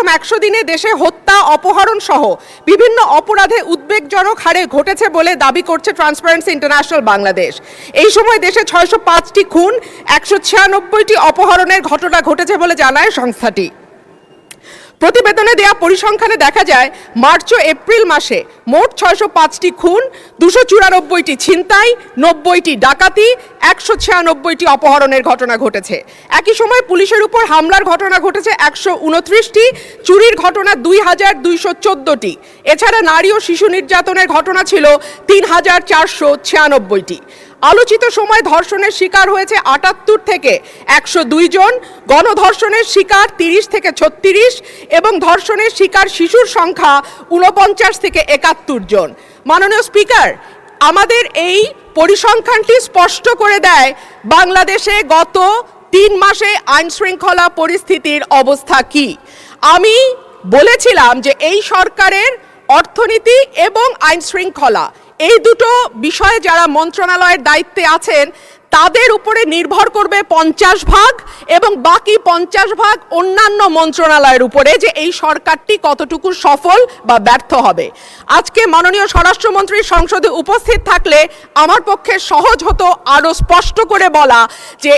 100 দিনে দেশে হত্যা, অপহরণ সহ বিভিন্ন অপরাধে উদ্বেগজনক হারে ঘটেছে বলে দাবি করছে ট্রান্সপারেন্সি ইন্টারন্যাশনাল বাংলাদেশ। এই সময় দেশে 605টি খুন, 196টি অপহরণের ঘটনা ঘটেছে বলে জানায় সংস্থাটি। প্রতিবেদনে দেয়া পরিসংখ্যানে দেখা যায় মার্চ ও এপ্রিল মাসে মোট 605টি খুন, 294টি ছিনতাই, 90টি ডাকাতি, 196টি অপহরণের ঘটনা ঘটেছে। একই সময় পুলিশের উপর হামলার ঘটনা ঘটেছে 129টি, চুরির ঘটনা 2214টি। এছাড়া নারী ও শিশু নির্যাতনের ঘটনা ছিল 3496টি। আলোচিত সময় ধর্ষণের শিকার হয়েছে 78 থেকে 102 জন, গণধর্ষণের শিকার 30 থেকে 36 এবং ধর্ষণের শিকার শিশুর সংখ্যা 49 থেকে 71 জন। মাননীয় স্পিকার, আমাদের এই পরিসংখ্যানটি স্পষ্ট করে দেয় বাংলাদেশে গত 3 মাসে আইন শৃঙ্খলা পরিস্থিতির অবস্থা কি। আমি বলেছিলাম যে এই সরকারের অর্থনীতি এবং আইন শৃঙ্খলা এই দুটো বিষয়ে যারা মন্ত্রণালয়ের দায়িত্বে আছেন তাদের উপরে নির্ভর করবে 50 ভাগ এবং বাকি 50 ভাগ অন্যান্য মন্ত্রণালয়ের উপরে, যে এই সরকারটি কতটুকু সফল বা ব্যর্থ হবে। আজকে মাননীয় স্বরাষ্ট্রমন্ত্রী সংসদে উপস্থিত থাকলে আমার পক্ষে সহজ হতো আরো স্পষ্ট করে বলা যে